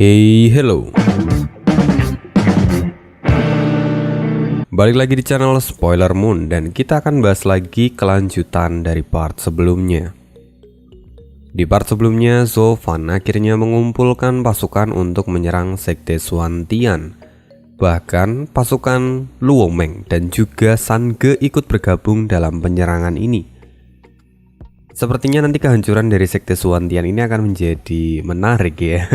Hey, hello. Balik lagi di channel Spoiler Moon dan kita akan bahas lagi kelanjutan dari part sebelumnya. Di part sebelumnya, Zofan akhirnya mengumpulkan pasukan untuk menyerang Sekte Suantian. Bahkan pasukan Luomeng dan juga Sange ikut bergabung dalam penyerangan ini. Sepertinya nanti kehancuran dari Sekte Suantian ini akan menjadi menarik ya.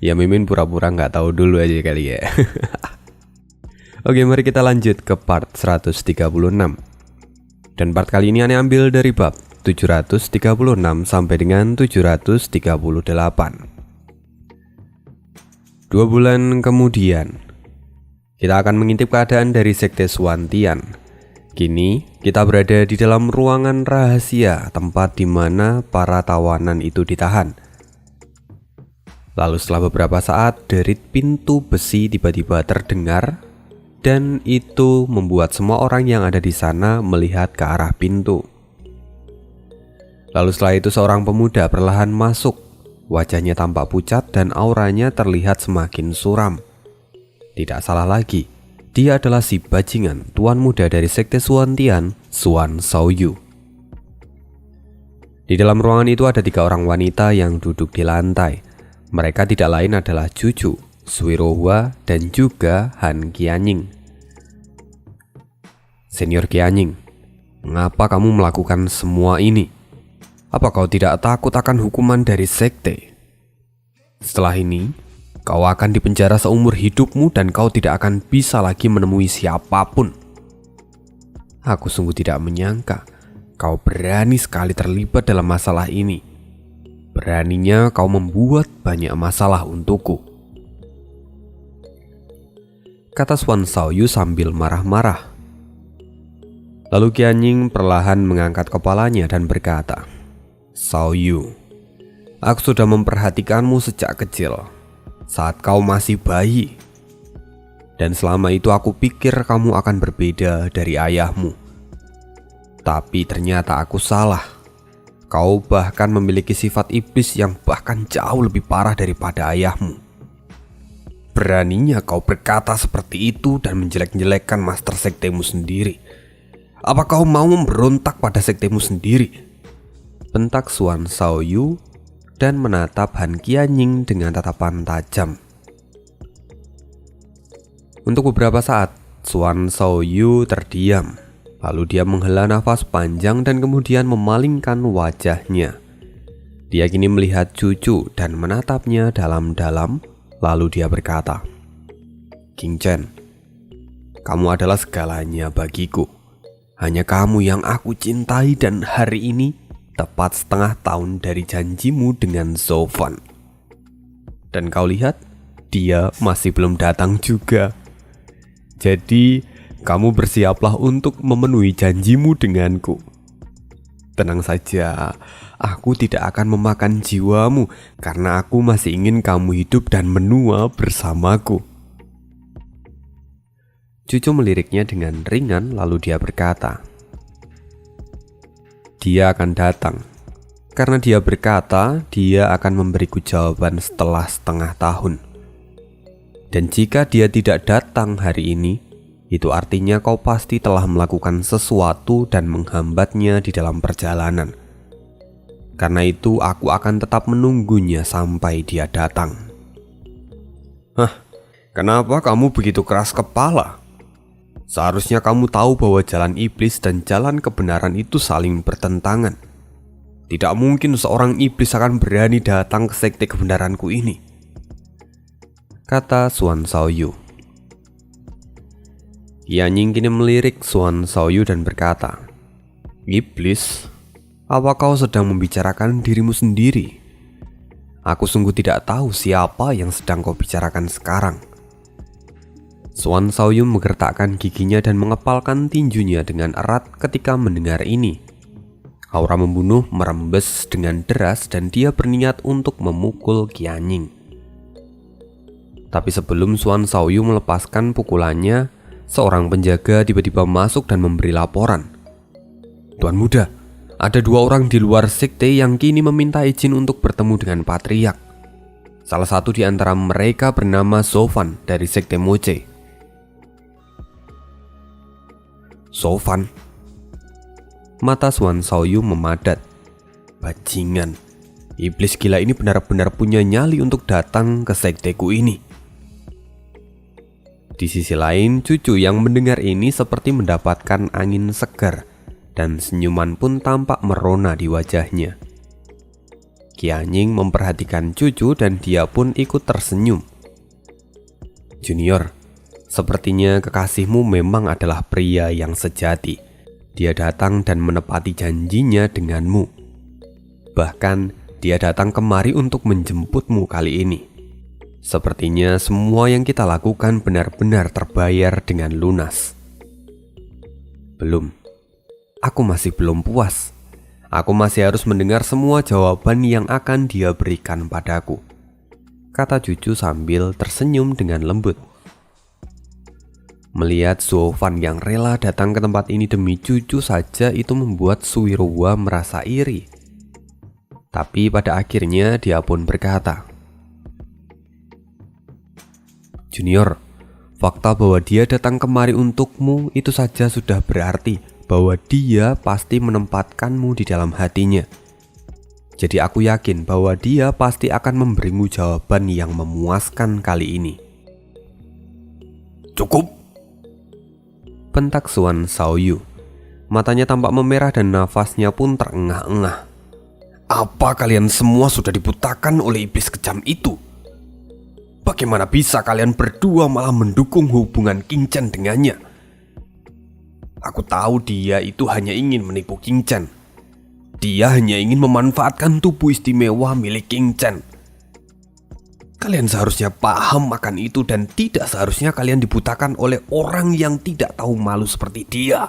Ya Mimin pura-pura nggak tahu dulu aja kali ya. Oke, mari kita lanjut ke part 136. Dan part kali ini aneh ambil dari bab 736 sampai dengan 738. 2 bulan kemudian, kita akan mengintip keadaan dari Sekte Suantian. Kini kita berada di dalam ruangan rahasia, tempat di mana para tawanan itu ditahan. Lalu setelah beberapa saat, derit pintu besi tiba-tiba terdengar, dan itu membuat semua orang yang ada di sana melihat ke arah pintu. Lalu setelah itu seorang pemuda perlahan masuk. Wajahnya tampak pucat dan auranya terlihat semakin suram. Tidak salah lagi, dia adalah si bajingan tuan muda dari Sekte Suantian, Suan Shaoyu. Di dalam ruangan itu ada 3 orang wanita yang duduk di lantai. Mereka tidak lain adalah Cucu, Suirohua, dan juga Han Qianying. Senior Qianying, mengapa kamu melakukan semua ini? Apa kau tidak takut akan hukuman dari sekte? Setelah ini, kau akan dipenjara seumur hidupmu dan kau tidak akan bisa lagi menemui siapapun. Aku sungguh tidak menyangka kau berani sekali terlibat dalam masalah ini. Beraninya kau membuat banyak masalah untukku, kata Suan Shaoyu sambil marah-marah. Lalu Qianying perlahan mengangkat kepalanya dan berkata, Shaoyu, aku sudah memperhatikanmu sejak kecil, saat kau masih bayi. Dan selama itu aku pikir kamu akan berbeda dari ayahmu. Tapi ternyata aku salah. Kau bahkan memiliki sifat iblis yang bahkan jauh lebih parah daripada ayahmu. Beraninya kau berkata seperti itu dan menjelek-jelekkan master sektemu sendiri. Apa kau mau memberontak pada sektemu sendiri? Bentak Suan Shaoyu dan menatap Han Qianying dengan tatapan tajam. Untuk beberapa saat, Suan Shaoyu terdiam. Lalu dia menghela nafas panjang dan kemudian memalingkan wajahnya. Dia kini melihat Cucu dan menatapnya dalam-dalam. Lalu dia berkata, King Chen, kamu adalah segalanya bagiku. Hanya kamu yang aku cintai dan hari ini tepat setengah tahun dari janjimu dengan Zofan. Dan kau lihat, dia masih belum datang juga. Jadi kamu bersiaplah untuk memenuhi janjimu denganku. Tenang saja, aku tidak akan memakan jiwamu karena aku masih ingin kamu hidup dan menua bersamaku. Cucu meliriknya dengan ringan lalu dia berkata, dia akan datang. Karena dia berkata dia akan memberiku jawaban setelah setengah tahun. Dan jika dia tidak datang hari ini, itu artinya kau pasti telah melakukan sesuatu dan menghambatnya di dalam perjalanan. Karena itu aku akan tetap menunggunya sampai dia datang. Kenapa kamu begitu keras kepala? Seharusnya kamu tahu bahwa jalan iblis dan jalan kebenaran itu saling bertentangan. Tidak mungkin seorang iblis akan berani datang ke sekte kebenaranku ini, kata Suan Shaoyu. Qianying kini melirik Suan Shaoyu dan berkata, Iblis, apa kau sedang membicarakan dirimu sendiri? Aku sungguh tidak tahu siapa yang sedang kau bicarakan sekarang. Suan Shaoyu menggertakkan giginya dan mengepalkan tinjunya dengan erat ketika mendengar ini. Aura membunuh merembes dengan deras dan dia berniat untuk memukul Qianying. Tapi sebelum Suan Shaoyu melepaskan pukulannya, seorang penjaga tiba-tiba masuk dan memberi laporan. Tuan muda, ada 2 orang di luar sekte yang kini meminta izin untuk bertemu dengan Patriark. Salah satu di antara mereka bernama Sofan dari Sekte Moche. Sofan? Mata Suan Xiaoyu memadat. Bajingan, iblis gila ini benar-benar punya nyali untuk datang ke sekteku ini. Di sisi lain, cucu yang mendengar ini seperti mendapatkan angin segar, dan senyuman pun tampak merona di wajahnya. Qianying memperhatikan cucu dan dia pun ikut tersenyum. Junior, sepertinya kekasihmu memang adalah pria yang sejati. Dia datang dan menepati janjinya denganmu. Bahkan dia datang kemari untuk menjemputmu kali ini. Sepertinya semua yang kita lakukan benar-benar terbayar dengan lunas. Belum. Aku masih belum puas. Aku masih harus mendengar semua jawaban yang akan dia berikan padaku, kata cucu sambil tersenyum dengan lembut. Melihat Sofan yang rela datang ke tempat ini demi cucu saja itu membuat Suwirowa merasa iri. Tapi pada akhirnya dia pun berkata, Junior, fakta bahwa dia datang kemari untukmu itu saja sudah berarti bahwa dia pasti menempatkanmu di dalam hatinya. Jadi aku yakin bahwa dia pasti akan memberimu jawaban yang memuaskan kali ini. Cukup! Bentak Suan Xiaoyu. Matanya tampak memerah dan nafasnya pun terengah-engah. Apa kalian semua sudah dibutakan oleh iblis kejam itu? Bagaimana bisa kalian berdua malah mendukung hubungan King Chen dengannya? Aku tahu dia itu hanya ingin menipu King Chen. Dia hanya ingin memanfaatkan tubuh istimewa milik King Chen. Kalian seharusnya paham akan itu dan tidak seharusnya kalian dibutakan oleh orang yang tidak tahu malu seperti dia.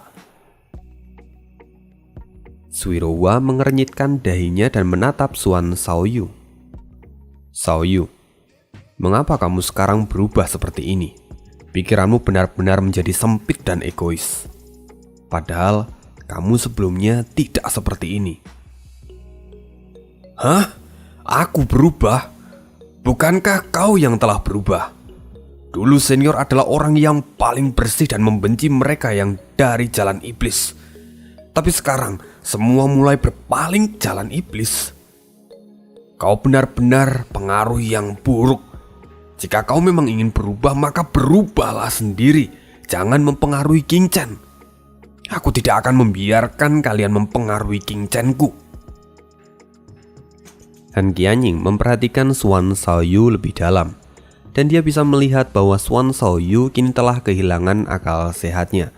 Suwirowa mengernyitkan dahinya dan menatap Suan Xiaoyu. Xiaoyu, mengapa kamu sekarang berubah seperti ini? Pikiranmu benar-benar menjadi sempit dan egois. Padahal kamu sebelumnya tidak seperti ini. Hah? Aku berubah? Bukankah kau yang telah berubah? Dulu senior adalah orang yang paling bersih dan membenci mereka yang dari jalan iblis. Tapi sekarang semua mulai berpaling jalan iblis. Kau benar-benar pengaruh yang buruk. Jika kau memang ingin berubah, maka berubahlah sendiri. Jangan mempengaruhi King Chen. Aku tidak akan membiarkan kalian mempengaruhi King Chen-ku. Han Qianying memperhatikan Suan Xiaoyu lebih dalam, dan dia bisa melihat bahwa Suan Xiaoyu kini telah kehilangan akal sehatnya.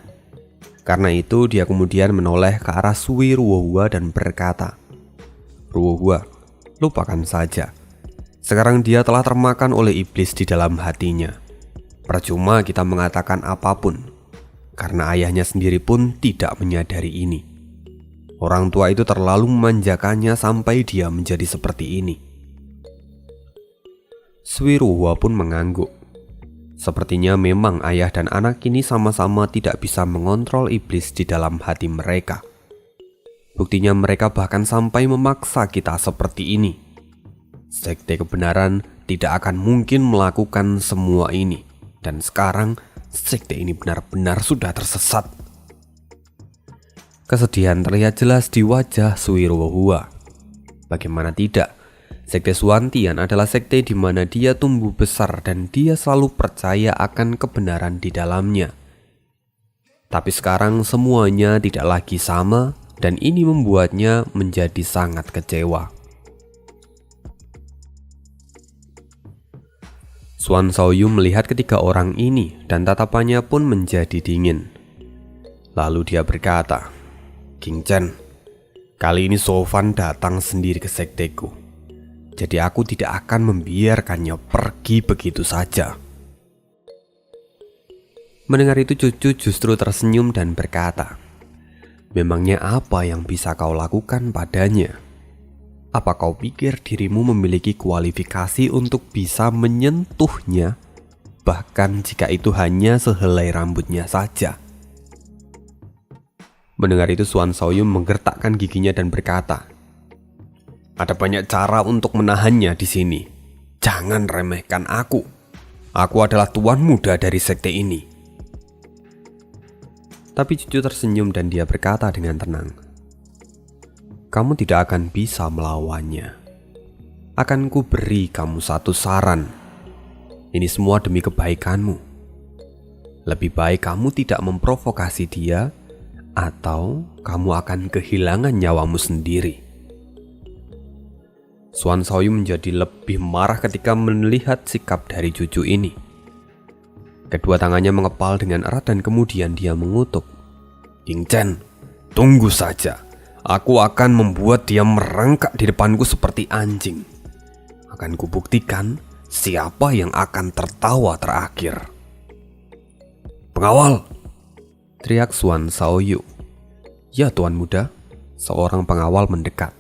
Karena itu dia kemudian menoleh ke arah Suwirowa dan berkata, Ruohua, lupakan saja. Sekarang dia telah termakan oleh iblis di dalam hatinya. Percuma kita mengatakan apapun, karena ayahnya sendiri pun tidak menyadari ini. Orang tua itu terlalu memanjakannya sampai dia menjadi seperti ini. Suwirowa pun mengangguk. Sepertinya memang ayah dan anak ini sama-sama tidak bisa mengontrol iblis di dalam hati mereka. Buktinya mereka bahkan sampai memaksa kita seperti ini. Sekte kebenaran tidak akan mungkin melakukan semua ini. Dan sekarang sekte ini benar-benar sudah tersesat. Kesedihan terlihat jelas di wajah Suwirowa. Bagaimana tidak? Sekte Suantian adalah sekte di mana dia tumbuh besar dan dia selalu percaya akan kebenaran di dalamnya. Tapi sekarang semuanya tidak lagi sama dan ini membuatnya menjadi sangat kecewa. Suan Xiaoyu melihat ketiga orang ini dan tatapannya pun menjadi dingin. Lalu dia berkata, King Chen, kali ini Sofan datang sendiri ke sekteku. Jadi aku tidak akan membiarkannya pergi begitu saja. Mendengar itu cucu justru tersenyum dan berkata, memangnya apa yang bisa kau lakukan padanya? Apa kau pikir dirimu memiliki kualifikasi untuk bisa menyentuhnya, bahkan jika itu hanya sehelai rambutnya saja? Mendengar itu Suan Xiaoyu menggertakkan giginya dan berkata, ada banyak cara untuk menahannya di sini. Jangan remehkan aku. Aku adalah tuan muda dari sekte ini. Tapi Cucu tersenyum dan dia berkata dengan tenang, kamu tidak akan bisa melawannya. Akan ku beri kamu satu saran. Ini semua demi kebaikanmu. Lebih baik kamu tidak memprovokasi dia, atau kamu akan kehilangan nyawamu sendiri. Suan Shaoyu menjadi lebih marah ketika melihat sikap dari Cucu ini. Kedua tangannya mengepal dengan erat dan kemudian dia mengutuk. Ying Chen, tunggu saja. Aku akan membuat dia merangkak di depanku seperti anjing. Akan kubuktikan siapa yang akan tertawa terakhir. Pengawal! Teriak Suan Shaoyu. Ya tuan muda, seorang pengawal mendekat.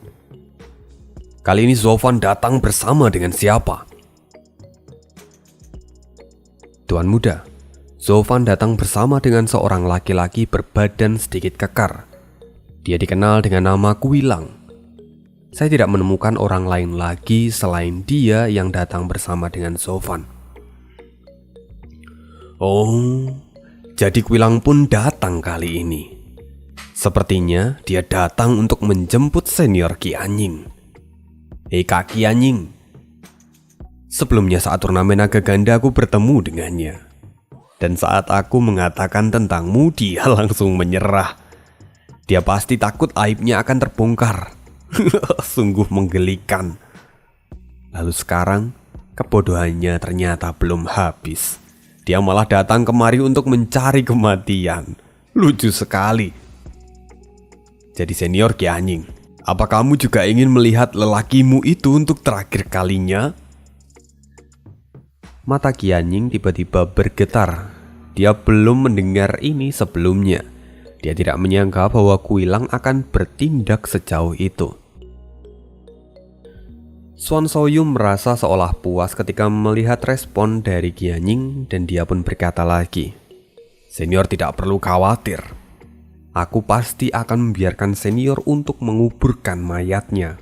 Kali ini Zovan datang bersama dengan siapa? Tuan muda, Zovan datang bersama dengan seorang laki-laki berbadan sedikit kekar. Dia dikenal dengan nama Kuilang. Saya tidak menemukan orang lain lagi selain dia yang datang bersama dengan Zovan. Oh, jadi Kuilang pun datang kali ini. Sepertinya dia datang untuk menjemput senior Qi Anying. Hei Kak Qi Anying. Sebelumnya saat turnamen naga ganda aku bertemu dengannya. Dan saat aku mengatakan tentangmu, dia langsung menyerah. Dia pasti takut aibnya akan terbongkar. Sungguh menggelikan. Lalu sekarang, kebodohannya ternyata belum habis. Dia malah datang kemari untuk mencari kematian. Lucu sekali. Jadi senior Qi Anying, apa kamu juga ingin melihat lelakimu itu untuk terakhir kalinya? Mata Qi Anying tiba-tiba bergetar. Dia belum mendengar ini sebelumnya. Dia tidak menyangka bahwa Kuilang akan bertindak sejauh itu. Suan Shaoyu merasa seolah puas ketika melihat respon dari Qi Anying dan dia pun berkata lagi, senior tidak perlu khawatir. Aku pasti akan membiarkan senior untuk menguburkan mayatnya.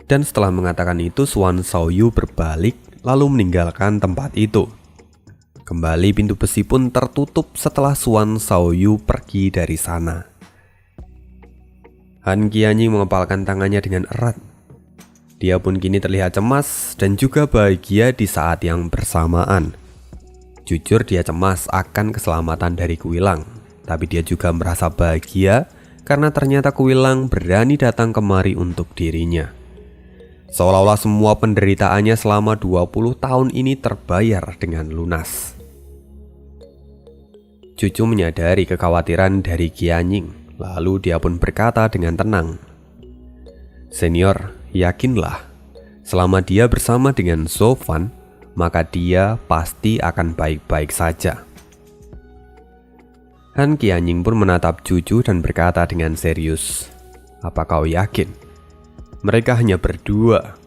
Dan setelah mengatakan itu, Suan Shaoyu berbalik lalu meninggalkan tempat itu. Kembali pintu besi pun tertutup setelah Suan Shaoyu pergi dari sana. Han Qi Anying mengepalkan tangannya dengan erat. Dia pun kini terlihat cemas dan juga bahagia di saat yang bersamaan. Jujur dia cemas akan keselamatan dari Kuilang. Tapi dia juga merasa bahagia karena ternyata Kuilang berani datang kemari untuk dirinya. Seolah-olah semua penderitaannya selama 20 tahun ini terbayar dengan lunas. Cucu menyadari kekhawatiran dari Qi Anying, lalu dia pun berkata dengan tenang, senior, yakinlah, selama dia bersama dengan Zovan, maka dia pasti akan baik-baik saja. Han Qi Anying pun menatap Cucu dan berkata dengan serius, apa kau yakin? Mereka hanya berdua.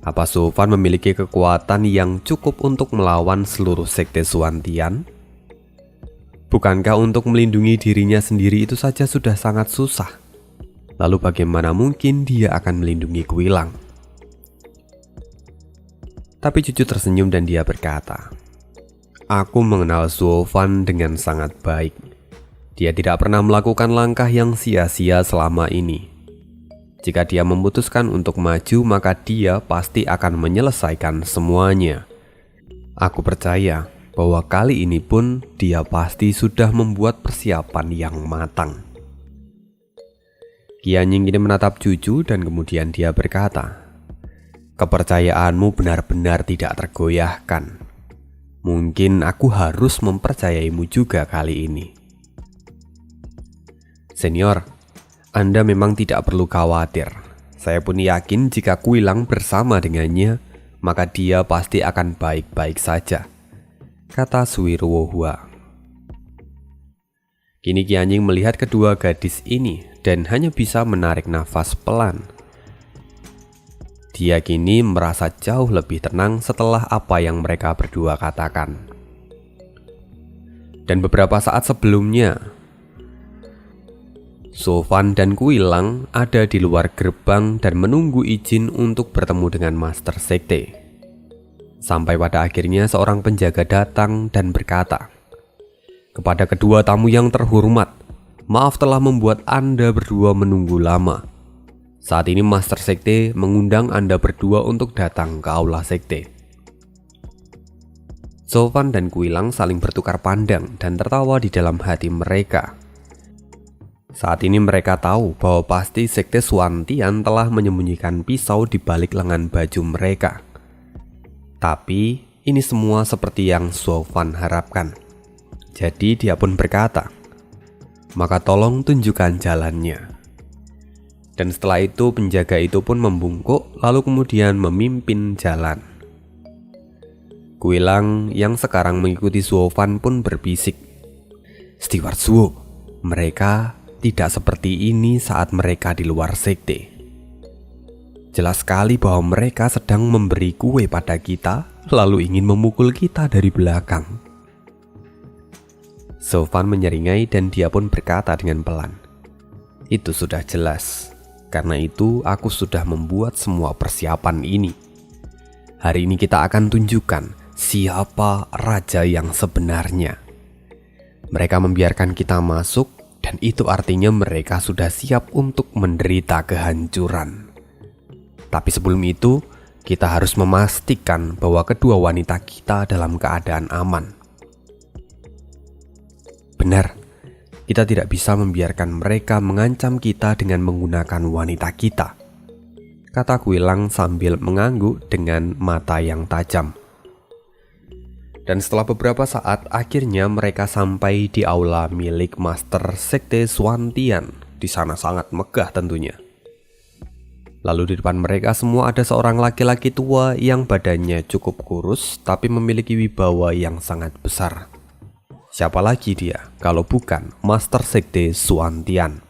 Apa Zovan memiliki kekuatan yang cukup untuk melawan seluruh sekte Suantian? Bukankah untuk melindungi dirinya sendiri itu saja sudah sangat susah? Lalu bagaimana mungkin dia akan melindungi Kuilang? Tapi Cucu tersenyum dan dia berkata, aku mengenal Zovan dengan sangat baik. Dia tidak pernah melakukan langkah yang sia-sia selama ini. Jika dia memutuskan untuk maju, maka dia pasti akan menyelesaikan semuanya. Aku percaya bahwa kali ini pun dia pasti sudah membuat persiapan yang matang. Qi Anying ini menatap Cucu dan kemudian dia berkata, kepercayaanmu benar-benar tidak tergoyahkan. Mungkin aku harus mempercayaimu juga kali ini. Senior, Anda memang tidak perlu khawatir. Saya pun yakin jika Kuilang bersama dengannya, maka dia pasti akan baik-baik saja, kata Sui Ruohua. Kini Qi Anying melihat kedua gadis ini dan hanya bisa menarik nafas pelan. Dia kini merasa jauh lebih tenang setelah apa yang mereka berdua katakan. Dan beberapa saat sebelumnya, Zovan dan Kuilang ada di luar gerbang dan menunggu izin untuk bertemu dengan Master Sekte. Sampai pada akhirnya seorang penjaga datang dan berkata, "Kepada kedua tamu yang terhormat, maaf telah membuat Anda berdua menunggu lama. Saat ini Master Sekte mengundang Anda berdua untuk datang ke aula sekte." Sofan dan Kuilang saling bertukar pandang dan tertawa di dalam hati mereka. Saat ini mereka tahu bahwa pasti Sekte Suantian telah menyembunyikan pisau di balik lengan baju mereka. Tapi ini semua seperti yang Sofan harapkan. Jadi dia pun berkata, "Maka tolong tunjukkan jalannya." Dan setelah itu penjaga itu pun membungkuk lalu kemudian memimpin jalan. Kuilang yang sekarang mengikuti Sofan pun berbisik, "Steward Suo, mereka tidak seperti ini saat mereka di luar sekte. Jelas sekali bahwa mereka sedang memberi kue pada kita, lalu ingin memukul kita dari belakang." Sofan menyeringai dan dia pun berkata dengan pelan, "Itu sudah jelas. Karena itu aku sudah membuat semua persiapan ini. Hari ini kita akan tunjukkan siapa raja yang sebenarnya. Mereka membiarkan kita masuk, dan itu artinya mereka sudah siap untuk menderita kehancuran. Tapi sebelum itu, kita harus memastikan bahwa kedua wanita kita dalam keadaan aman. Benar, kita tidak bisa membiarkan mereka mengancam kita dengan menggunakan wanita kita," kata Kuilang sambil mengangguk dengan mata yang tajam. Dan setelah beberapa saat, akhirnya mereka sampai di aula milik Master Sekte Suantian. Di sana sangat megah tentunya. Lalu di depan mereka semua ada seorang laki-laki tua yang badannya cukup kurus tapi memiliki wibawa yang sangat besar. Siapa lagi dia kalau bukan Master Sekte Suantian?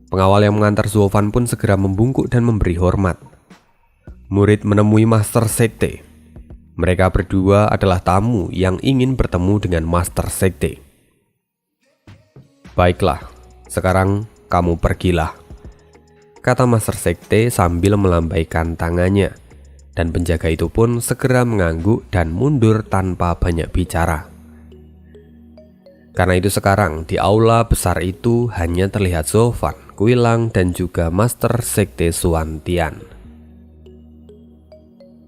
Pengawal yang mengantar Sofan pun segera membungkuk dan memberi hormat. "Murid menemui Master Sekte. Mereka berdua adalah tamu yang ingin bertemu dengan Master Sekte." "Baiklah, sekarang kamu pergilah," kata Master Sekte sambil melambaikan tangannya. Dan penjaga itu pun segera mengangguk dan mundur tanpa banyak bicara. Karena itu sekarang di aula besar itu hanya terlihat Sofan, Kuilang dan juga Master Sekte Suantian.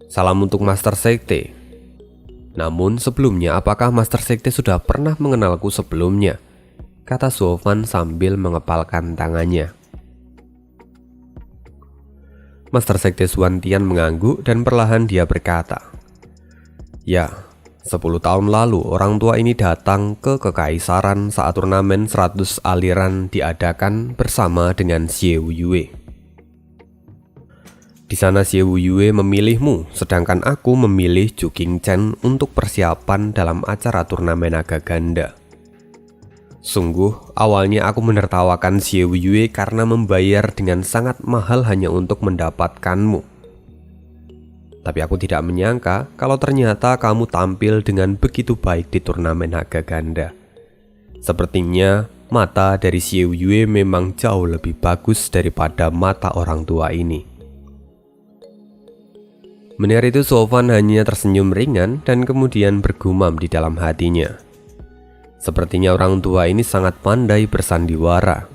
"Salam untuk Master Sekte. Namun sebelumnya, apakah Master Sekte sudah pernah mengenalku sebelumnya?" kata Sofan sambil mengepalkan tangannya. Master Sekte Suantian mengangguk dan perlahan dia berkata, "Ya, 10 tahun lalu orang tua ini datang ke Kekaisaran saat turnamen 100 aliran diadakan bersama dengan Xie Wuyue. Di sana Xie Wuyue memilihmu, sedangkan aku memilih Zhu Qingchen untuk persiapan dalam acara turnamen naga ganda. Sungguh, awalnya aku menertawakan Xie Wuyue karena membayar dengan sangat mahal hanya untuk mendapatkanmu. Tapi aku tidak menyangka kalau ternyata kamu tampil dengan begitu baik di turnamen naga ganda. Sepertinya mata dari Xie Wuyue memang jauh lebih bagus daripada mata orang tua ini." Mendengar itu Sofan hanya tersenyum ringan dan kemudian bergumam di dalam hatinya. Sepertinya orang tua ini sangat pandai bersandiwara.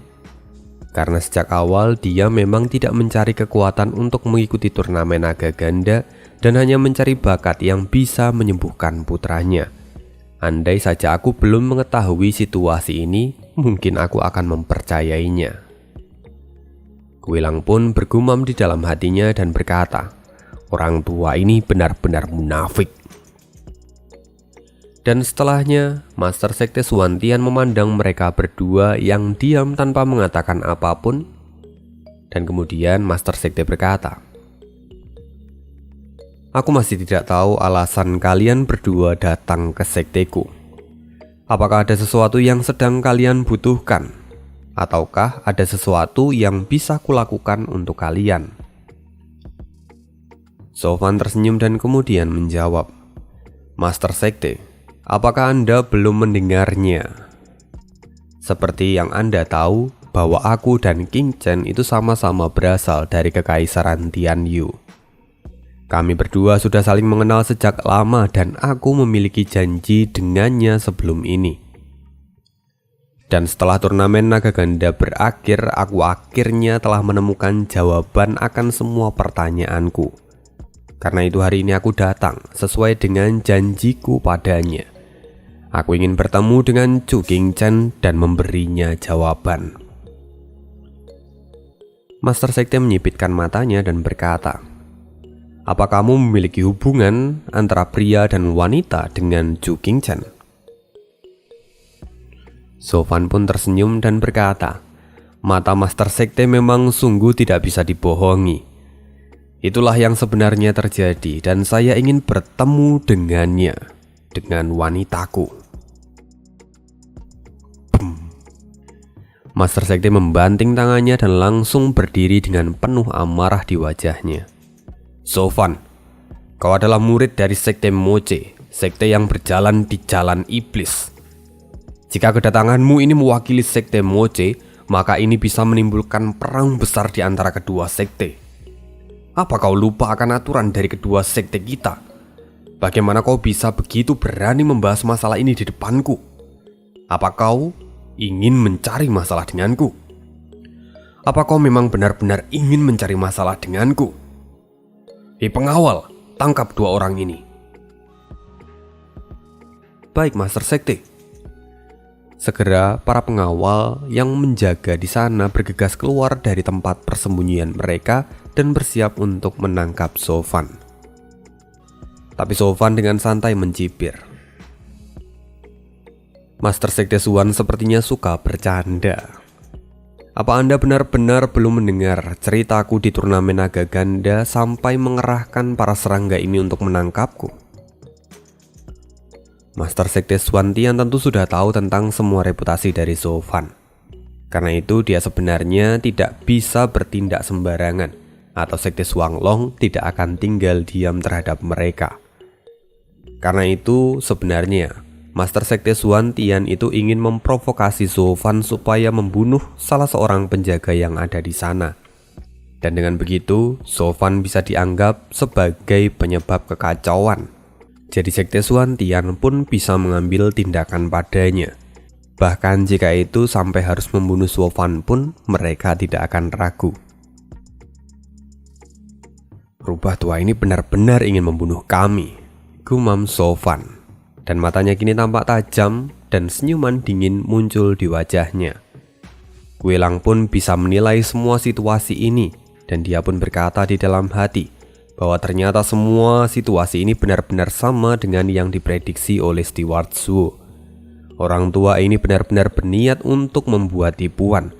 Karena sejak awal dia memang tidak mencari kekuatan untuk mengikuti turnamen naga ganda dan hanya mencari bakat yang bisa menyembuhkan putranya. Andai saja aku belum mengetahui situasi ini, mungkin aku akan mempercayainya. Kuilang pun bergumam di dalam hatinya dan berkata, "Orang tua ini benar-benar munafik." Dan setelahnya, Master Sekte Suantian memandang mereka berdua yang diam tanpa mengatakan apapun. Dan kemudian Master Sekte berkata, "Aku masih tidak tahu alasan kalian berdua datang ke sekteku. Apakah ada sesuatu yang sedang kalian butuhkan? Ataukah ada sesuatu yang bisa kulakukan untuk kalian?" Sofan tersenyum dan kemudian menjawab, "Master Sekte, apakah Anda belum mendengarnya? Seperti yang Anda tahu bahwa aku dan King Chen itu sama-sama berasal dari Kekaisaran Tianyu. Kami berdua sudah saling mengenal sejak lama dan aku memiliki janji dengannya sebelum ini. Dan setelah turnamen naga ganda berakhir, aku akhirnya telah menemukan jawaban akan semua pertanyaanku. Karena itu hari ini aku datang sesuai dengan janjiku padanya. Aku ingin bertemu dengan Chu Qingchen dan memberinya jawaban. Master Sekte menyipitkan matanya dan berkata, "Apa kamu memiliki hubungan antara pria dan wanita dengan Chu Qingchen?" Sofan pun tersenyum dan berkata, "Mata Master Sekte memang sungguh tidak bisa dibohongi. Itulah yang sebenarnya terjadi dan saya ingin bertemu dengannya, dengan wanitaku." Master Sekte membanting tangannya dan langsung berdiri dengan penuh amarah di wajahnya. "Sofan, kau adalah murid dari Sekte Moche, sekte yang berjalan di jalan iblis. Jika kedatanganmu ini mewakili Sekte Moche, maka ini bisa menimbulkan perang besar di antara kedua sekte. Apa kau lupa akan aturan dari kedua sekte kita? Bagaimana kau bisa begitu berani membahas masalah ini di depanku? Apa kau ingin mencari masalah denganku? Apa kau memang benar-benar ingin mencari masalah denganku? Hei pengawal, tangkap dua orang ini." "Baik, Master Sekte." Segera para pengawal yang menjaga di sana bergegas keluar dari tempat persembunyian mereka dan bersiap untuk menangkap Sofan. Tapi Sofan dengan santai mencibir. "Master Sekte Suan sepertinya suka bercanda. Apa Anda benar-benar belum mendengar ceritaku di turnamen naga ganda sampai mengerahkan para serangga ini untuk menangkapku?" Master Sekte Suan Tian tentu sudah tahu tentang semua reputasi dari Sofan. Karena itu dia sebenarnya tidak bisa bertindak sembarangan, atau Sekte Xuanglong tidak akan tinggal diam terhadap mereka. Karena itu sebenarnya Master Sekte Suan Tian itu ingin memprovokasi Sofan supaya membunuh salah seorang penjaga yang ada di sana. Dan dengan begitu Sofan bisa dianggap sebagai penyebab kekacauan. Jadi Sekte Suan Tian pun bisa mengambil tindakan padanya. Bahkan jika itu sampai harus membunuh Sofan pun mereka tidak akan ragu. "Rubah tua ini benar-benar ingin membunuh kami," gumam Sofan. Dan matanya kini tampak tajam dan senyuman dingin muncul di wajahnya. Kue Lang pun bisa menilai semua situasi ini dan dia pun berkata di dalam hati bahwa ternyata semua situasi ini benar-benar sama dengan yang diprediksi oleh Steward Zhuo. Orang tua ini benar-benar berniat untuk membuat tipuan,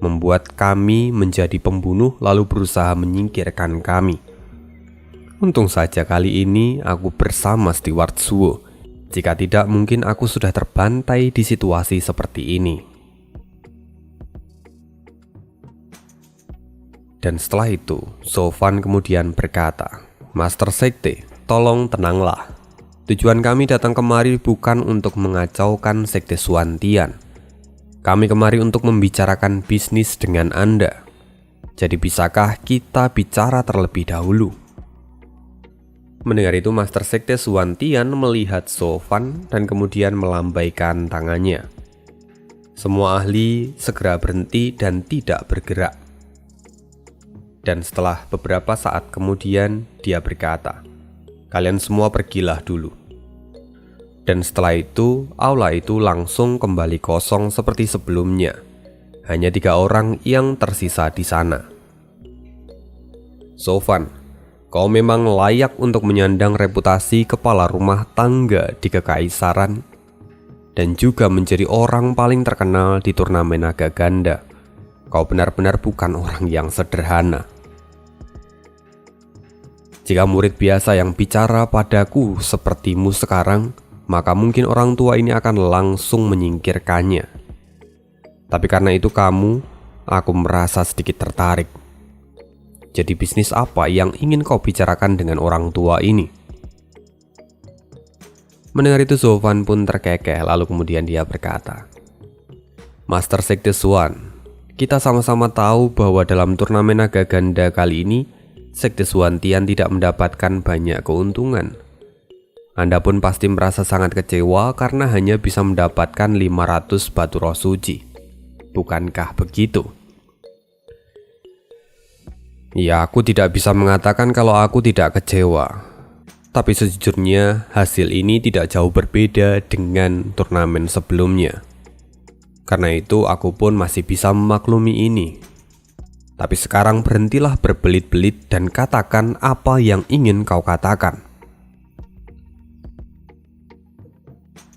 membuat kami menjadi pembunuh lalu berusaha menyingkirkan kami. Untung saja kali ini aku bersama Steward Zhuo. Jika tidak, mungkin aku sudah terbantai di situasi seperti ini. Dan setelah itu, Sofan kemudian berkata, "Master Sekte, tolong tenanglah. Tujuan kami datang kemari bukan untuk mengacaukan Sekte Suan Tian. Kami kemari untuk membicarakan bisnis dengan Anda. Jadi bisakah kita bicara terlebih dahulu?" Mendengar itu, Master Sekte Suan Tian melihat Sofan dan kemudian melambaikan tangannya. Semua ahli segera berhenti dan tidak bergerak. Dan setelah beberapa saat kemudian dia berkata, "Kalian semua pergilah dulu." Dan setelah itu aula itu langsung kembali kosong seperti sebelumnya. Hanya 3 orang yang tersisa di sana. "Sofan, kau memang layak untuk menyandang reputasi kepala rumah tangga di Kekaisaran dan juga menjadi orang paling terkenal di turnamen naga ganda. Kau benar-benar bukan orang yang sederhana. Jika murid biasa yang bicara padaku sepertimu sekarang, maka mungkin orang tua ini akan langsung menyingkirkannya. Tapi karena itu aku merasa sedikit tertarik. Jadi bisnis apa yang ingin kau bicarakan dengan orang tua ini?" Mendengar itu Sofan pun terkekeh, lalu kemudian dia berkata, "Master Sekte Suan, kita sama-sama tahu bahwa dalam turnamen naga ganda kali ini Sekte Suantian tidak mendapatkan banyak keuntungan. Anda pun pasti merasa sangat kecewa karena hanya bisa mendapatkan 500 batu roh suci. Bukankah begitu? Ya, aku tidak bisa mengatakan kalau aku tidak kecewa. Tapi sejujurnya hasil ini tidak jauh berbeda dengan turnamen sebelumnya. Karena itu aku pun masih bisa memaklumi ini. Tapi sekarang berhentilah berbelit-belit dan katakan apa yang ingin kau katakan.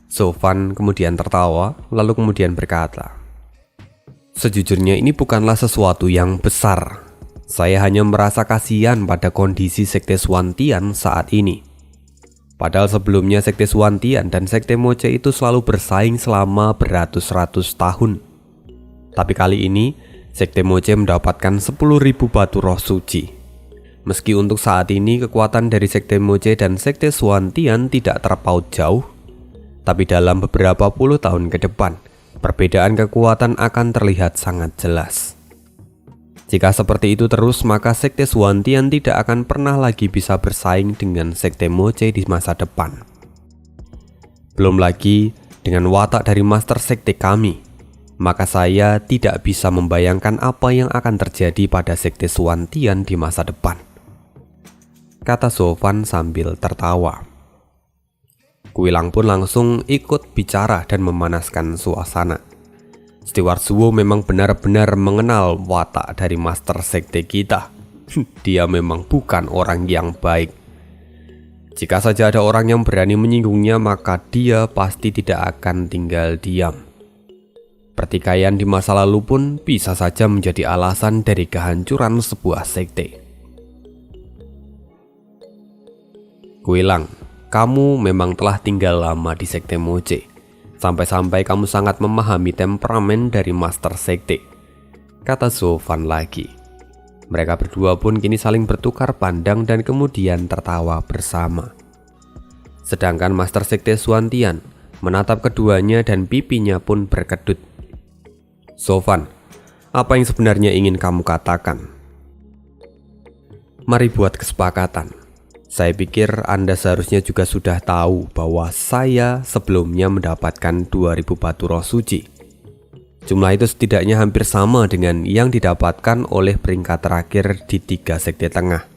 Sofan kemudian tertawa, lalu kemudian berkata, "Sejujurnya ini bukanlah sesuatu yang besar. Saya hanya merasa kasihan pada kondisi Sekte Suantian saat ini. Padahal sebelumnya Sekte Suantian dan Sekte Moche itu selalu bersaing selama beratus-ratus tahun. Tapi kali ini, Sekte Moche mendapatkan 10.000 batu roh suci. Meski untuk saat ini kekuatan dari Sekte Moche dan Sekte Suantian tidak terpaut jauh, tapi dalam beberapa puluh tahun ke depan, perbedaan kekuatan akan terlihat sangat jelas. Jika seperti itu terus, maka Sekte Suantian tidak akan pernah lagi bisa bersaing dengan Sekte Moche di masa depan. Belum lagi dengan watak dari Master Sekte kami, maka saya tidak bisa membayangkan apa yang akan terjadi pada Sekte Suantian di masa depan," kata Sofan sambil tertawa. Kuilang pun langsung ikut bicara dan memanaskan suasana. Steward Suwo memang benar-benar mengenal watak dari Master Sekte kita. Dia memang bukan orang yang baik. Jika saja ada orang yang berani menyinggungnya, maka dia pasti tidak akan tinggal diam. Pertikaian di masa lalu pun bisa saja menjadi alasan dari kehancuran sebuah sekte. Kuilang, kamu memang telah tinggal lama di Sekte Moche. Sampai-sampai kamu sangat memahami temperamen dari Master Sekte, kata Sofan lagi. Mereka berdua pun kini saling bertukar pandang dan kemudian tertawa bersama. Sedangkan Master Sekte Suantian menatap keduanya dan pipinya pun berkedut. "Sofan, apa yang sebenarnya ingin kamu katakan?" "Mari buat kesepakatan. Saya pikir Anda seharusnya juga sudah tahu bahwa saya sebelumnya mendapatkan 2.000 batu roh suci. Jumlah itu setidaknya hampir sama dengan yang didapatkan oleh peringkat terakhir di 3 sekte tengah.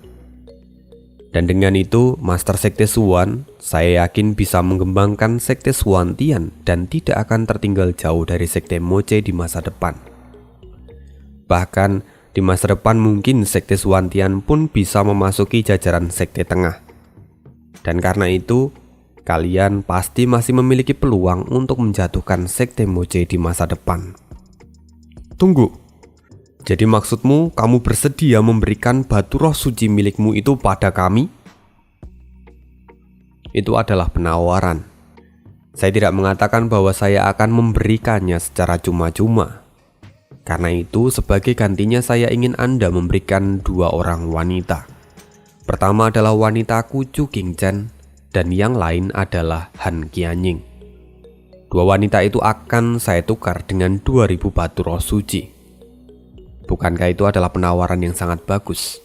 Dan dengan itu, Master Sekte Suan, saya yakin bisa mengembangkan Sekte Suantian dan tidak akan tertinggal jauh dari Sekte Moche di masa depan. Bahkan, di masa depan mungkin Sekte Suantian pun bisa memasuki jajaran Sekte Tengah. Dan karena itu, kalian pasti masih memiliki peluang untuk menjatuhkan Sekte Moche di masa depan." "Tunggu, jadi maksudmu kamu bersedia memberikan batu roh suci milikmu itu pada kami?" "Itu adalah penawaran. Saya tidak mengatakan bahwa saya akan memberikannya secara cuma-cuma. Karena itu sebagai gantinya saya ingin Anda memberikan 2 orang wanita. Pertama adalah wanita Kucu Qingchen dan yang lain adalah Han Qianying. 2 wanita itu akan saya tukar dengan 2.000 batu roh suci. Bukankah itu adalah penawaran yang sangat bagus?"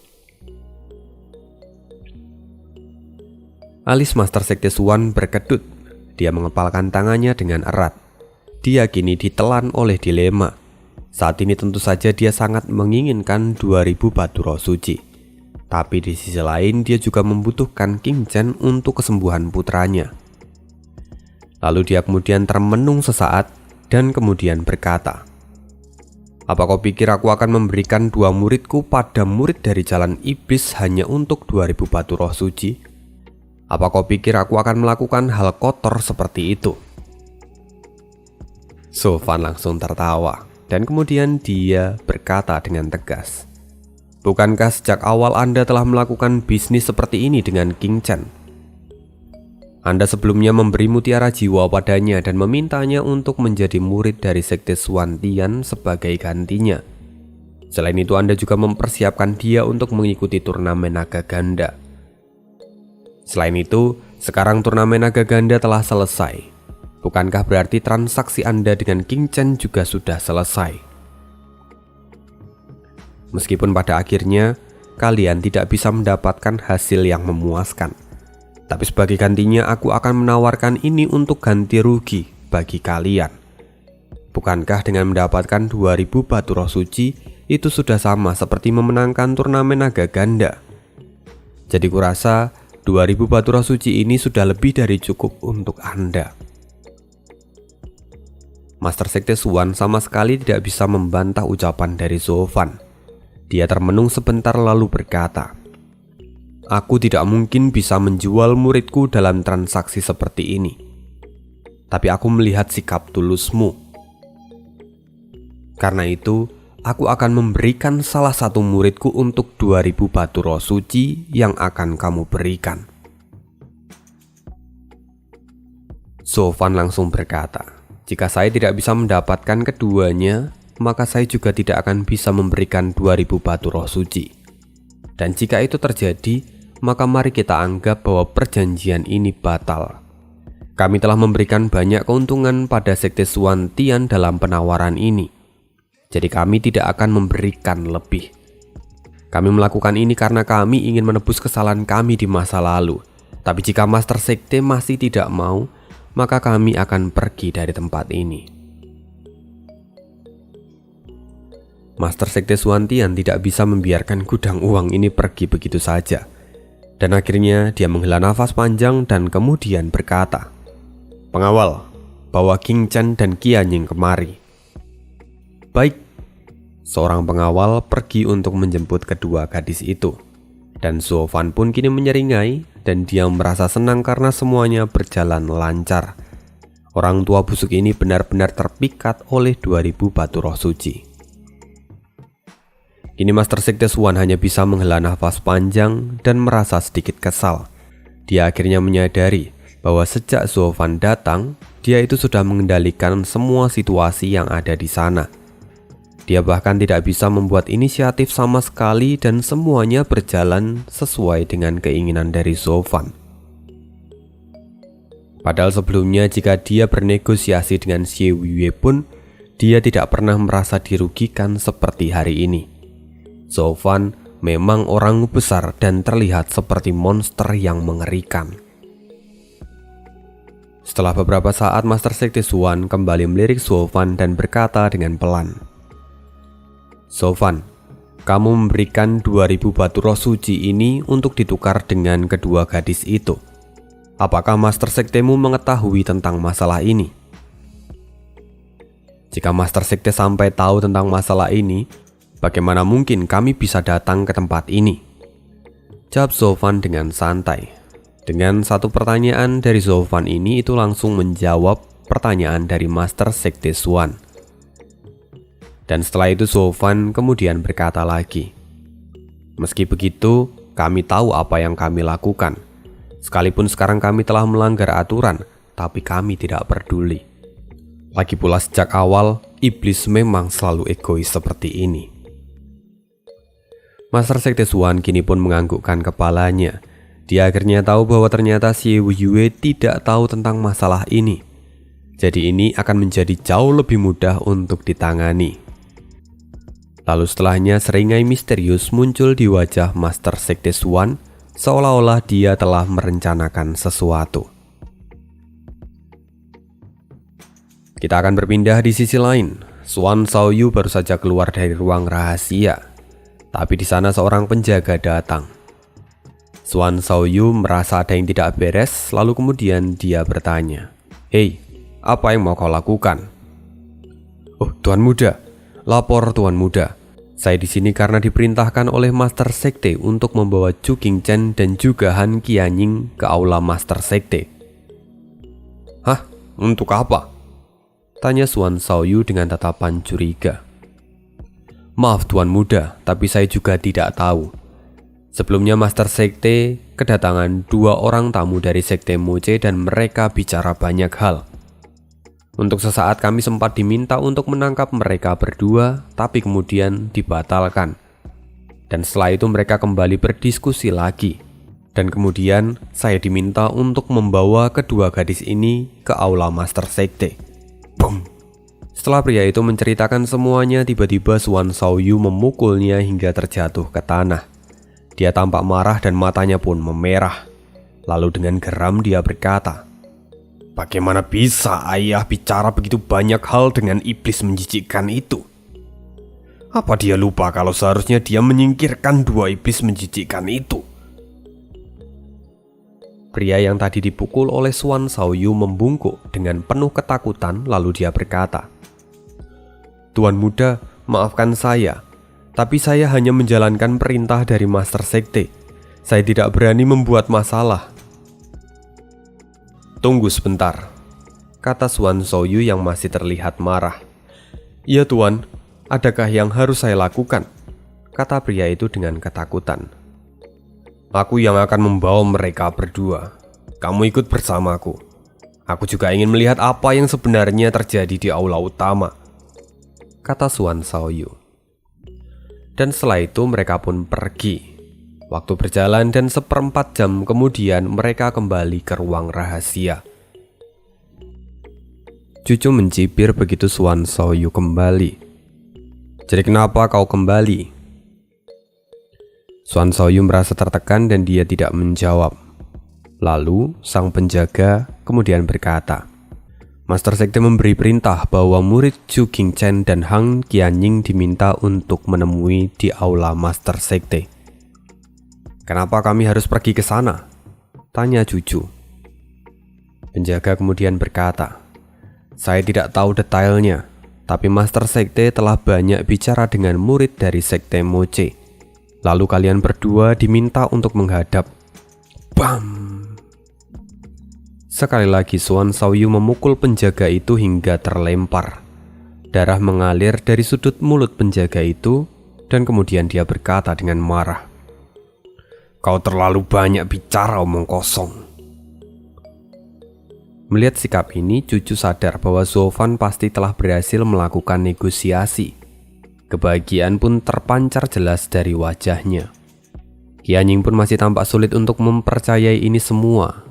Alis Master Sekte Suan berkedut. Dia mengepalkan tangannya dengan erat. Dia kini ditelan oleh dilema. Saat ini tentu saja dia sangat menginginkan 2.000 batu roh suci. Tapi di sisi lain dia juga membutuhkan Qingchen untuk kesembuhan putranya. Lalu dia kemudian termenung sesaat dan kemudian berkata, "Apa kau pikir aku akan memberikan 2 muridku pada murid dari jalan iblis hanya untuk 2.000 batu roh suci? Apa kau pikir aku akan melakukan hal kotor seperti itu?" Sofan langsung tertawa dan kemudian dia berkata dengan tegas, "Bukankah sejak awal Anda telah melakukan bisnis seperti ini dengan Qingchen? Anda sebelumnya memberi mutiara jiwa padanya dan memintanya untuk menjadi murid dari Sekte Suantian sebagai gantinya. Selain itu Anda juga mempersiapkan dia untuk mengikuti turnamen naga ganda. Selain itu, sekarang turnamen naga ganda telah selesai. Bukankah berarti transaksi Anda dengan Qingchen juga sudah selesai? Meskipun pada akhirnya kalian tidak bisa mendapatkan hasil yang memuaskan. Tapi sebagai gantinya aku akan menawarkan ini untuk ganti rugi bagi kalian. Bukankah dengan mendapatkan 2000 batu roh suci itu sudah sama seperti memenangkan turnamen naga ganda? Jadi kurasa 2000 batu roh suci ini sudah lebih dari cukup untuk Anda. Master Sekte Xuan sama sekali tidak bisa membantah ucapan dari Zofan. Dia termenung sebentar lalu berkata, "Aku tidak mungkin bisa menjual muridku dalam transaksi seperti ini. Tapi aku melihat sikap tulusmu. Karena itu, aku akan memberikan salah satu muridku untuk 2000 batu roh suci yang akan kamu berikan." Zofan langsung berkata, "Jika saya tidak bisa mendapatkan keduanya, maka saya juga tidak akan bisa memberikan 2000 batu roh suci. Dan jika itu terjadi, maka mari kita anggap bahwa perjanjian ini batal. Kami telah memberikan banyak keuntungan pada Sekte Xuan Tian dalam penawaran ini. Jadi kami tidak akan memberikan lebih. Kami melakukan ini karena kami ingin menebus kesalahan kami di masa lalu. Tapi jika Master Sekte masih tidak mau, maka kami akan pergi dari tempat ini." Master Sekte Xuan Tian tidak bisa membiarkan gudang uang ini pergi begitu saja. Dan akhirnya dia menghela nafas panjang dan kemudian berkata, "Pengawal, bawa King Chen dan Qianying kemari." "Baik." Seorang pengawal pergi untuk menjemput kedua gadis itu. Dan Zofan pun kini menyeringai dan dia merasa senang karena semuanya berjalan lancar. Orang tua busuk ini benar-benar terpikat oleh 2000 batu roh suci. Kini Master Sekte Xuan hanya bisa menghela nafas panjang dan merasa sedikit kesal. Dia akhirnya menyadari bahwa sejak Zofan datang, dia itu sudah mengendalikan semua situasi yang ada di sana. Dia bahkan tidak bisa membuat inisiatif sama sekali dan semuanya berjalan sesuai dengan keinginan dari Zofan. Padahal sebelumnya jika dia bernegosiasi dengan Xie Weiwei pun, dia tidak pernah merasa dirugikan seperti hari ini. Zofan memang orang besar dan terlihat seperti monster yang mengerikan. Setelah beberapa saat, Master Sekte Xuan kembali melirik Zofan dan berkata dengan pelan, "Zofan, kamu memberikan 2000 batu roh suci ini untuk ditukar dengan kedua gadis itu. Apakah Master Sektemu mengetahui tentang masalah ini? Jika Master Sekte sampai tahu tentang masalah ini, bagaimana mungkin kami bisa datang ke tempat ini?" Jawab Zofan dengan santai. Dengan satu pertanyaan dari Zofan ini itu langsung menjawab pertanyaan dari Master Sekte Xuan. Dan setelah itu Zofan kemudian berkata lagi, "Meski begitu, kami tahu apa yang kami lakukan. Sekalipun sekarang kami telah melanggar aturan, tapi kami tidak peduli. Lagi pula sejak awal, iblis memang selalu egois seperti ini." Master Sekte Xuan kini pun menganggukkan kepalanya. Dia akhirnya tahu bahwa ternyata Xie Weiwei tidak tahu tentang masalah ini. Jadi ini akan menjadi jauh lebih mudah untuk ditangani. Lalu setelahnya seringai misterius muncul di wajah Master Sekte Xuan, seolah-olah dia telah merencanakan sesuatu. Kita akan berpindah di sisi lain. Xuan Shaoyu baru saja keluar dari ruang rahasia. Tapi di sana seorang penjaga datang. Xuan Shaoyu merasa ada yang tidak beres, lalu kemudian dia bertanya, "Hei, apa yang mau kau lakukan?" "Oh, Tuan Muda, lapor Tuan Muda. Saya di sini karena diperintahkan oleh Master Sekte untuk membawa Chu Qingchen dan juga Han Qianying ke aula Master Sekte." "Hah? Untuk apa?" tanya Xuan Shaoyu dengan tatapan curiga. "Maaf Tuan Muda, tapi saya juga tidak tahu. Sebelumnya Master Sekte kedatangan 2 orang tamu dari Sekte Moche dan mereka bicara banyak hal. Untuk sesaat kami sempat diminta untuk menangkap mereka berdua, tapi kemudian dibatalkan. Dan setelah itu mereka kembali berdiskusi lagi. Dan kemudian saya diminta untuk membawa kedua gadis ini ke aula Master Sekte." Boom! Setelah pria itu menceritakan semuanya, tiba-tiba Xuan Shaoyu memukulnya hingga terjatuh ke tanah. Dia tampak marah dan matanya pun memerah. Lalu dengan geram dia berkata, "Bagaimana bisa ayah bicara begitu banyak hal dengan iblis menjijikkan itu? Apa dia lupa kalau seharusnya dia menyingkirkan dua iblis menjijikkan itu?" Pria yang tadi dipukul oleh Suan Shaoyu membungkuk dengan penuh ketakutan, lalu dia berkata, "Tuan muda, maafkan saya. Tapi saya hanya menjalankan perintah dari Master Sekte. Saya tidak berani membuat masalah." "Tunggu sebentar," kata Suan Shaoyu yang masih terlihat marah. "Iya tuan, adakah yang harus saya lakukan?" kata pria itu dengan ketakutan. "Aku yang akan membawa mereka berdua. Kamu ikut bersamaku. Aku juga ingin melihat apa yang sebenarnya terjadi di aula utama," kata Suan Shaoyu. Dan setelah itu mereka pun pergi. Waktu berjalan dan 1/4 jam kemudian mereka kembali ke ruang rahasia. Cucu mencibir begitu Suan Shaoyu kembali. "Jadi kenapa kau kembali?" Suan Shaoyu merasa tertekan dan dia tidak menjawab. Lalu sang penjaga kemudian berkata, "Master Sekte memberi perintah bahwa murid Zhu Qingchen dan Han Qianying diminta untuk menemui di aula Master Sekte." "Kenapa kami harus pergi ke sana?" tanya Cucu. Penjaga kemudian berkata, "Saya tidak tahu detailnya, tapi Master Sekte telah banyak bicara dengan murid dari Sekte Moche. Lalu kalian berdua diminta untuk menghadap." Bam! Sekali lagi Suan Shaoyu memukul penjaga itu hingga terlempar. Darah mengalir dari sudut mulut penjaga itu, dan kemudian dia berkata dengan marah, "Kau terlalu banyak bicara, omong kosong." Melihat sikap ini, Cucu sadar bahwa Zhou-Fan pasti telah berhasil melakukan negosiasi. Kebahagiaan pun terpancar jelas dari wajahnya. Qianying pun masih tampak sulit untuk mempercayai ini semua.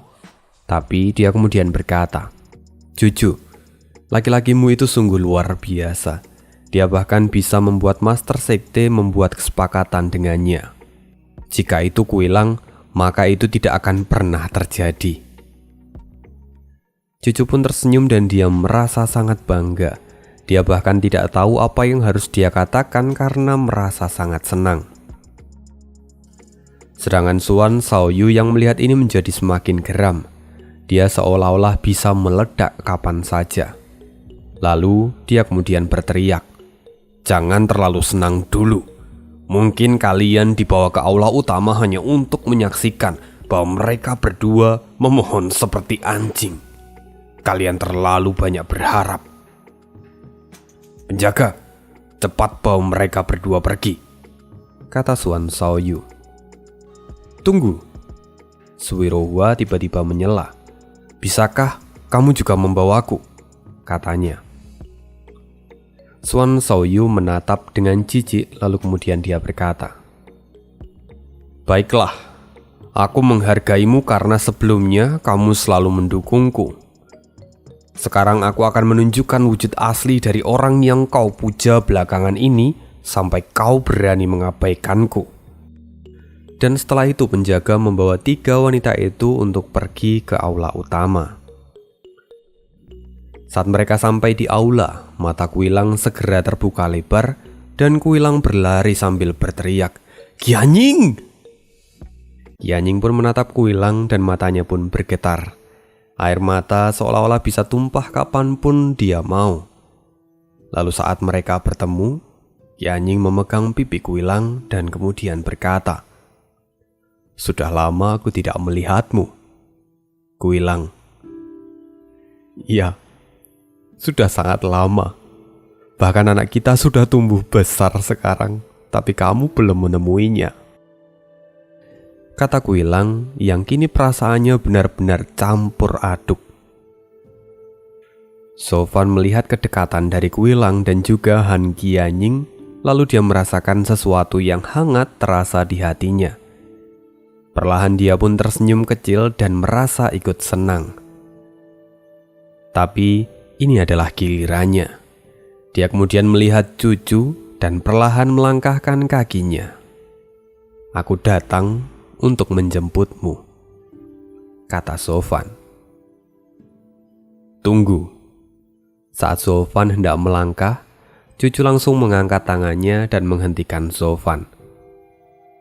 Tapi dia kemudian berkata, "Cucu, laki-lakimu itu sungguh luar biasa. Dia bahkan bisa membuat Master Sekte membuat kesepakatan dengannya. Jika itu kuilang, maka itu tidak akan pernah terjadi." Cucu pun tersenyum dan dia merasa sangat bangga. Dia bahkan tidak tahu apa yang harus dia katakan karena merasa sangat senang. Sedangkan Suan Shaoyu yang melihat ini menjadi semakin geram. Dia seolah-olah bisa meledak kapan saja. Lalu dia kemudian berteriak, "Jangan terlalu senang dulu. Mungkin kalian dibawa ke aula utama hanya untuk menyaksikan bahwa mereka berdua memohon seperti anjing. Kalian terlalu banyak berharap. Penjaga, cepat bawa mereka berdua pergi," kata Suan Shaoyu. "Tunggu." Suwirohua tiba-tiba menyela. "Bisakah kamu juga membawaku?" katanya. Suan Shaoyu menatap dengan jijik, lalu kemudian dia berkata, "Baiklah, aku menghargaimu karena sebelumnya kamu selalu mendukungku. Sekarang aku akan menunjukkan wujud asli dari orang yang kau puja belakangan ini sampai kau berani mengabaikanku." Dan setelah itu penjaga membawa 3 wanita itu untuk pergi ke aula utama. Saat mereka sampai di aula, mata Kuilang segera terbuka lebar dan Kuilang berlari sambil berteriak, "Qianying!" Qianying pun menatap Kuilang dan matanya pun bergetar. Air mata seolah-olah bisa tumpah kapanpun dia mau. Lalu saat mereka bertemu, Qianying memegang pipi Kuilang dan kemudian berkata, "Sudah lama aku tidak melihatmu." Kuilang, "Iya, sudah sangat lama. Bahkan anak kita sudah tumbuh besar sekarang, tapi kamu belum menemuinya," kata Kuilang yang kini perasaannya benar-benar campur aduk. Zhou-Fan melihat kedekatan dari Kuilang dan juga Han Qianying, lalu dia merasakan sesuatu yang hangat terasa di hatinya. Perlahan dia pun tersenyum kecil dan merasa ikut senang. Tapi ini adalah gilirannya. Dia kemudian melihat Cucu dan perlahan melangkahkan kakinya. Aku datang untuk menjemputmu, kata Sofan. Tunggu. Saat Sofan hendak melangkah, Cucu langsung mengangkat tangannya dan menghentikan Sofan.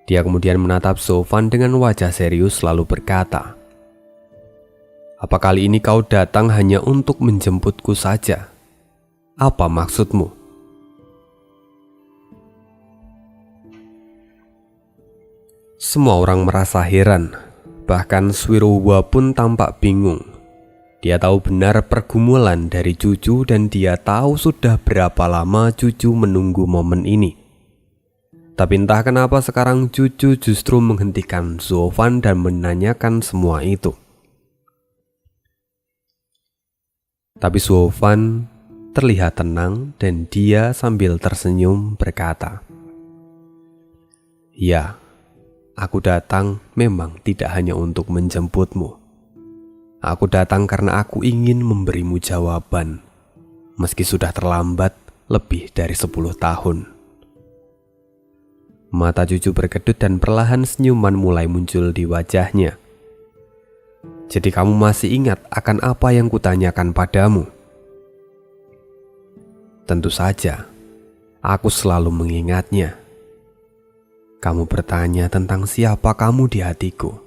Dia kemudian menatap Sofan dengan wajah serius lalu berkata, "Apa kali ini kau datang hanya untuk menjemputku saja? Apa maksudmu?" Semua orang merasa heran, bahkan Swirowa pun tampak bingung. Dia tahu benar pergumulan dari Cucu dan dia tahu sudah berapa lama Cucu menunggu momen ini. Tapi entah kenapa sekarang Cucu justru menghentikan Sofan dan menanyakan semua itu. Tapi Sofan terlihat tenang dan dia sambil tersenyum berkata, "Ya, aku datang memang tidak hanya untuk menjemputmu. Aku datang karena aku ingin memberimu jawaban, meski sudah terlambat lebih dari 10 tahun. Mata Cucu berkedut dan perlahan senyuman mulai muncul di wajahnya. "Jadi kamu masih ingat akan apa yang kutanyakan padamu?" "Tentu saja, aku selalu mengingatnya. Kamu bertanya tentang siapa kamu di hatiku."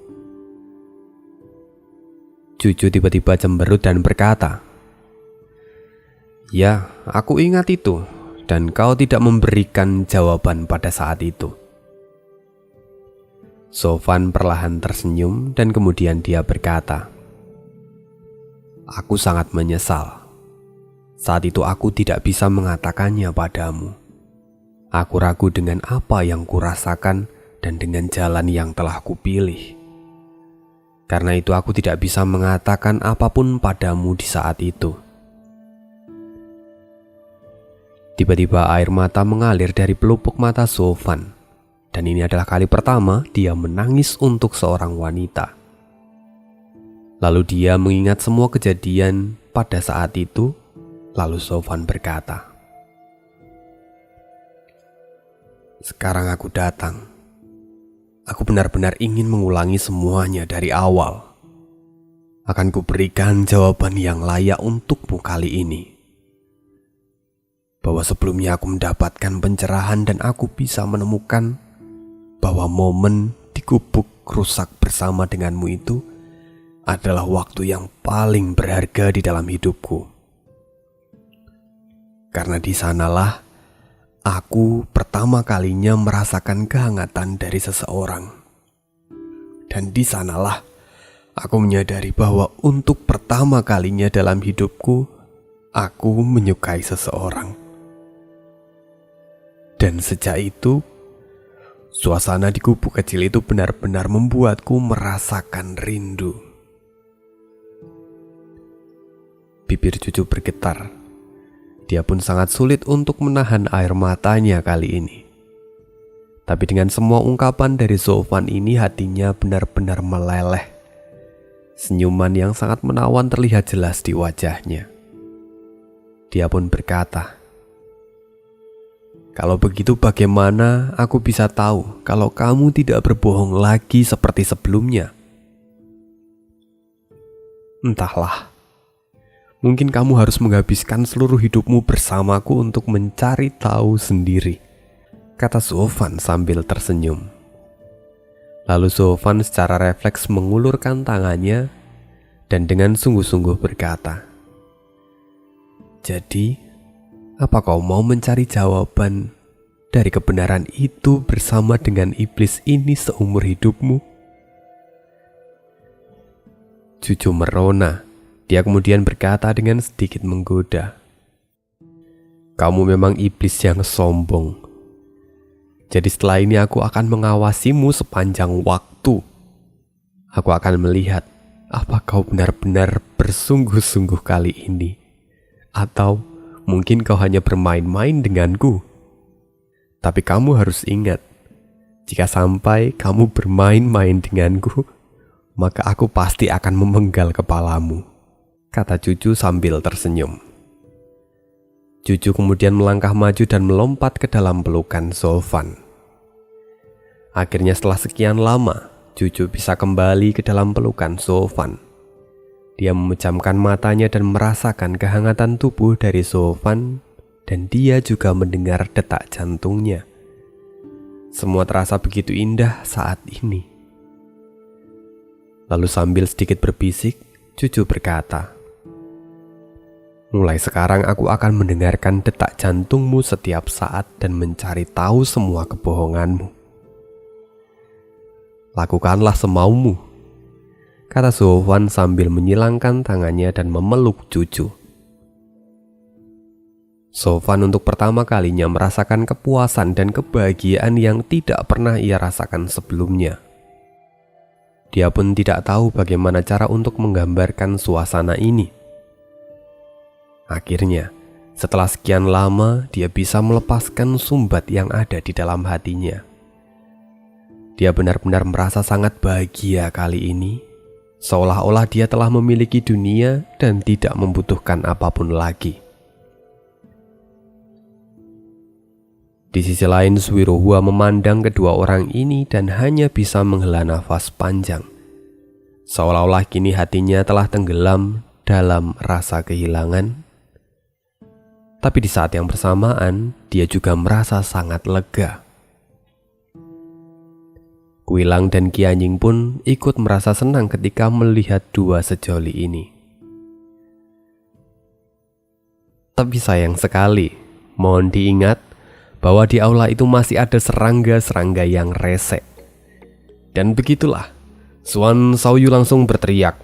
Cucu tiba-tiba cemberut dan berkata, "Ya, aku ingat itu, dan kau tidak memberikan jawaban pada saat itu." Sofan perlahan tersenyum dan kemudian dia berkata, "Aku sangat menyesal. Saat itu aku tidak bisa mengatakannya padamu. Aku ragu dengan apa yang kurasakan dan dengan jalan yang telah kupilih. Karena itu aku tidak bisa mengatakan apapun padamu di saat itu." Tiba-tiba air mata mengalir dari pelupuk mata Sofan, dan ini adalah kali pertama dia menangis untuk seorang wanita. Lalu dia mengingat semua kejadian pada saat itu, lalu Sofan berkata, "Sekarang aku datang. Aku benar-benar ingin mengulangi semuanya dari awal. Akan kuberikan jawaban yang layak untukmu kali ini. Bahwa sebelumnya aku mendapatkan pencerahan dan aku bisa menemukan bahwa momen di gubuk rusak bersama denganmu itu adalah waktu yang paling berharga di dalam hidupku. Karena di sanalah aku pertama kalinya merasakan kehangatan dari seseorang. Dan di sanalah aku menyadari bahwa untuk pertama kalinya dalam hidupku, aku menyukai seseorang. Dan sejak itu, suasana di gubuk kecil itu benar-benar membuatku merasakan rindu." Bibir Cucu bergetar. Dia pun sangat sulit untuk menahan air matanya kali ini. Tapi dengan semua ungkapan dari Sofan ini, hatinya benar-benar meleleh. Senyuman yang sangat menawan terlihat jelas di wajahnya. Dia pun berkata, "Kalau begitu bagaimana aku bisa tahu kalau kamu tidak berbohong lagi seperti sebelumnya?" "Entahlah. Mungkin kamu harus menghabiskan seluruh hidupmu bersamaku untuk mencari tahu sendiri," kata Sofan sambil tersenyum. Lalu Sofan secara refleks mengulurkan tangannya dan dengan sungguh-sungguh berkata, "Jadi, apa kau mau mencari jawaban dari kebenaran itu bersama dengan iblis ini seumur hidupmu?" Cucu merona. Dia kemudian berkata dengan sedikit menggoda, "Kamu memang iblis yang sombong. Jadi setelah ini aku akan mengawasimu sepanjang waktu. Aku akan melihat apa kau benar-benar bersungguh-sungguh kali ini. Atau mungkin kau hanya bermain-main denganku. Tapi kamu harus ingat, jika sampai kamu bermain-main denganku, maka aku pasti akan memenggal kepalamu," kata Cucu sambil tersenyum. Cucu kemudian melangkah maju dan melompat ke dalam pelukan Sofan. Akhirnya setelah sekian lama, Cucu bisa kembali ke dalam pelukan Sofan. Dia memejamkan matanya dan merasakan kehangatan tubuh dari Sofan, dan dia juga mendengar detak jantungnya. Semua terasa begitu indah saat ini. Lalu sambil sedikit berbisik, Cucu berkata, "Mulai sekarang aku akan mendengarkan detak jantungmu setiap saat dan mencari tahu semua kebohonganmu. Lakukanlah semaumu," kata Sofan sambil menyilangkan tangannya dan memeluk Cucu. Sofan untuk pertama kalinya merasakan kepuasan dan kebahagiaan yang tidak pernah ia rasakan sebelumnya. Dia pun tidak tahu bagaimana cara untuk menggambarkan suasana ini. Akhirnya, setelah sekian lama, dia bisa melepaskan sumbat yang ada di dalam hatinya. Dia benar-benar merasa sangat bahagia kali ini, seolah-olah dia telah memiliki dunia dan tidak membutuhkan apapun lagi. Di sisi lain, Suwirohua memandang kedua orang ini dan hanya bisa menghela nafas panjang, seolah-olah kini hatinya telah tenggelam dalam rasa kehilangan. Tapi di saat yang bersamaan, dia juga merasa sangat lega. Kuilang dan Kianying pun ikut merasa senang ketika melihat dua sejoli ini. Tapi sayang sekali, mohon diingat bahwa di aula itu masih ada serangga-serangga yang rese. Dan begitulah, Suan Shaoyu langsung berteriak,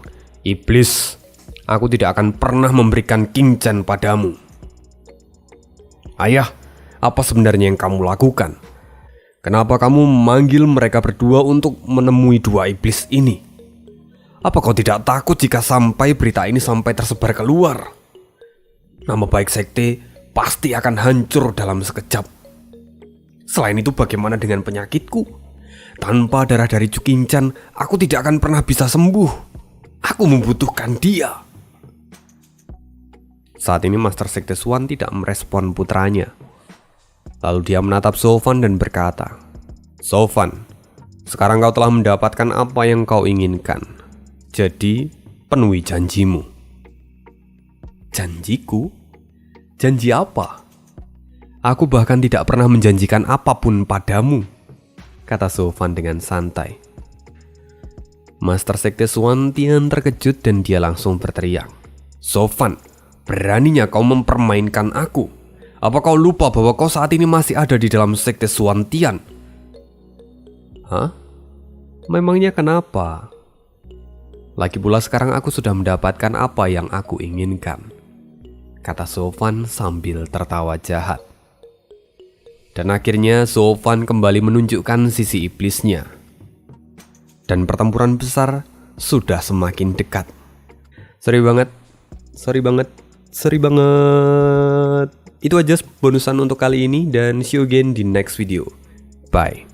"Iblis, aku tidak akan pernah memberikan King Chan padamu." "Ayah, apa sebenarnya yang kamu lakukan? Kenapa kamu memanggil mereka berdua untuk menemui dua iblis ini? Apa kau tidak takut jika sampai berita ini sampai tersebar keluar? Nama baik sekte pasti akan hancur dalam sekejap. Selain itu, bagaimana dengan penyakitku? Tanpa darah dari Chu Qingcan, aku tidak akan pernah bisa sembuh. Aku membutuhkan dia." Saat ini Master Sekte Suan tidak merespon putranya. Lalu dia menatap Sofan dan berkata, "Sofan, sekarang kau telah mendapatkan apa yang kau inginkan. Jadi, penuhi janjimu." "Janjiku? Janji apa? Aku bahkan tidak pernah menjanjikan apapun padamu," kata Sofan dengan santai. Master Sekte Suan Tian terkejut dan dia langsung berteriak, "Sofan, beraninya kau mempermainkan aku? Apa kau lupa bahwa kau saat ini masih ada di dalam Sekte Suan Tian?" "Hah? Memangnya kenapa? Lagi pula sekarang aku sudah mendapatkan apa yang aku inginkan," kata Sofan sambil tertawa jahat. Dan akhirnya Sofan kembali menunjukkan sisi iblisnya. Dan pertempuran besar sudah semakin dekat. Sorry banget. Itu aja bonusan untuk kali ini, dan see you again di next video. Bye.